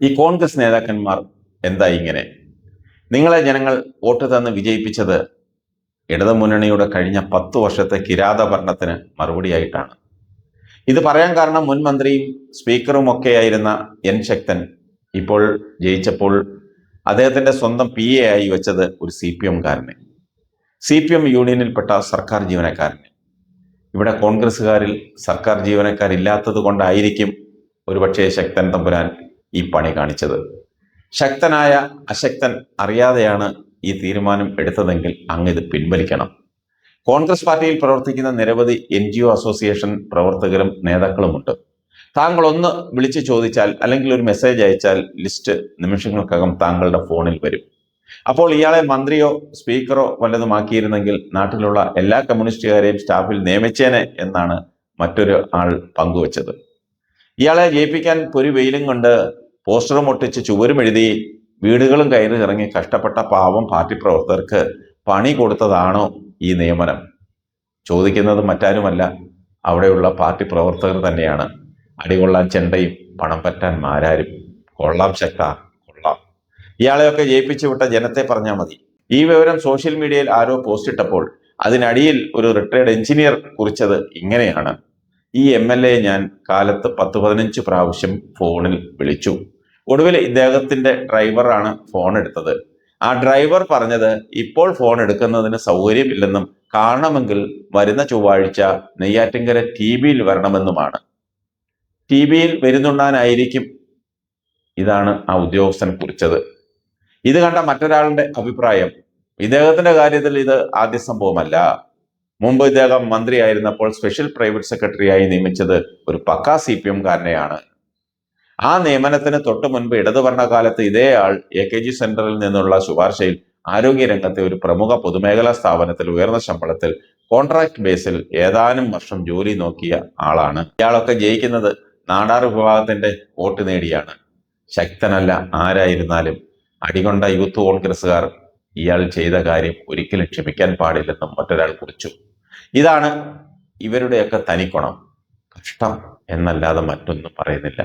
ഈ കോൺഗ്രസ് നേതാക്കന്മാർ എന്താ ഇങ്ങനെ? നിങ്ങളെ ജനങ്ങൾ വോട്ട് തന്ന് വിജയിപ്പിച്ചത് ഇടതുമുന്നണിയുടെ കഴിഞ്ഞ 10 വർഷത്തെ കിരാത ഭരണത്തിന് മറുപടിയായിട്ടാണ്. ഇത് പറയാൻ കാരണം മുൻ മന്ത്രിയും സ്പീക്കറും ഒക്കെയായിരുന്ന എൻ ശക്തൻ ഇപ്പോൾ ജയിച്ചപ്പോൾ അദ്ദേഹത്തിന്റെ സ്വന്തം PA ആയി വെച്ചത് ഒരു CPM കാരനെ, CPM യൂണിയനിൽപ്പെട്ട സർക്കാർ ജീവനക്കാരനെ. ഇവിടെ കോൺഗ്രസ്സുകാരിൽ സർക്കാർ ജീവനക്കാരില്ലാത്തത് കൊണ്ടായിരിക്കും ഒരുപക്ഷെ ശക്തൻ തമ്പുരാൻ ഈ പണി കാണിച്ചത്. ശക്തനായ അശക്തൻ അറിയാതെയാണ് ഈ തീരുമാനം എടുത്തതെങ്കിൽ ഇത് പിൻവലിക്കണം. കോൺഗ്രസ് പാർട്ടിയിൽ പ്രവർത്തിക്കുന്ന നിരവധി NGO അസോസിയേഷൻ പ്രവർത്തകരും നേതാക്കളുമുണ്ട്. താങ്കൾ ഒന്ന് വിളിച്ചു ചോദിച്ചാൽ അല്ലെങ്കിൽ ഒരു മെസ്സേജ് അയച്ചാൽ ലിസ്റ്റ് നിമിഷങ്ങൾക്കകം താങ്കളുടെ ഫോണിൽ വരും. അപ്പോൾ ഇയാളെ മന്ത്രിയോ സ്പീക്കറോ വല്ലതുമാക്കിയിരുന്നെങ്കിൽ നാട്ടിലുള്ള എല്ലാ കമ്മ്യൂണിസ്റ്റുകാരെയും സ്റ്റാഫിൽ നിയമിച്ചേനെ എന്നാണ് മറ്റൊരു ആൾ പങ്കുവച്ചത്. ഇയാളെ ജയിപ്പിക്കാൻ പൊരി വെയിലും കൊണ്ട് പോസ്റ്ററും ഒട്ടിച്ച് ചുവരും എഴുതി വീടുകളും കയറി ഇറങ്ങി കഷ്ടപ്പെട്ട പാവം പാർട്ടി പ്രവർത്തകർക്ക് പണി കൊടുത്തതാണോ ഈ നിയമനം? ചോദിക്കുന്നത് മറ്റാരുമല്ല, അവിടെയുള്ള പാർട്ടി പ്രവർത്തകർ തന്നെയാണ്. അടികൊള്ളാൻ ചെണ്ടയും പണം പറ്റാൻ മാരാരും. കൊള്ളാം ശക്ത, കൊള്ളാം. ഇയാളെയൊക്കെ ജയിപ്പിച്ചു വിട്ട ജനത്തെ പറഞ്ഞാൽ മതി. ഈ വിവരം സോഷ്യൽ മീഡിയയിൽ ആരോ പോസ്റ്റ് ഇട്ടപ്പോൾ അതിനടിയിൽ ഒരു റിട്ടയർഡ് എഞ്ചിനീയർ കുറിച്ചത് ഇങ്ങനെയാണ്: ഈ MLA ഞാൻ കാലത്ത് 10-15 പ്രാവശ്യം ഫോണിൽ വിളിച്ചു. ഒടുവിൽ ഇദ്ദേഹത്തിന്റെ ഡ്രൈവറാണ് ഫോൺ എടുത്തത്. ആ ഡ്രൈവർ പറഞ്ഞത് ഇപ്പോൾ ഫോൺ എടുക്കുന്നതിന് സൗകര്യമില്ലെന്നും കാണണമെങ്കിൽ വരുന്ന ചൊവ്വാഴ്ച നെയ്യാറ്റിൻകര TBയിൽ വരണമെന്നുമാണ്. TBയിൽ വരുന്നുണ്ടാനായിരിക്കും ഇതാണ് ആ ഉദ്യോഗസ്ഥൻ കുറിച്ചത്. ഇത് കണ്ട മറ്റൊരാളുടെ അഭിപ്രായം, ഇദ്ദേഹത്തിന്റെ കാര്യത്തിൽ ഇത് ആദ്യ സംഭവമല്ല. മുമ്പ് ഇദ്ദേഹം മന്ത്രിയായിരുന്നപ്പോൾ സ്പെഷ്യൽ പ്രൈവറ്റ് സെക്രട്ടറിയായി നിയമിച്ചത് ഒരു പക്കാ CPM കാരനെയാണ്. ആ നിയമനത്തിന് തൊട്ടു മുൻപ് ഇടതുഭരണകാലത്ത് ഇതേ ആൾ AKG സെന്ററിൽ നിന്നുള്ള ശുപാർശയിൽ ആരോഗ്യരംഗത്തെ ഒരു പ്രമുഖ പൊതുമേഖലാ സ്ഥാപനത്തിൽ ഉയർന്ന ശമ്പളത്തിൽ കോൺട്രാക്ട് ബേസിൽ ഏതാനും വർഷം ജോലി നോക്കിയ ആളാണ്. ഇയാളൊക്കെ ജയിക്കുന്നത് നാടാർ വിഭാഗത്തിന്റെ വോട്ട് നേടിയാണ്. ശക്തനല്ല ആരായിരുന്നാലും അടികൊണ്ട യൂത്ത് കോൺഗ്രസ്സുകാർ ഇയാൾ ചെയ്ത കാര്യം ഒരിക്കലും ക്ഷമിക്കാൻ പാടില്ലെന്നും മറ്റൊരാൾ കുറിച്ചു. ഇതാണ് ഇവരുടെയൊക്കെ തനിക്കുണം. കഷ്ടം എന്നല്ലാതെ മറ്റൊന്നും പറയുന്നില്ല.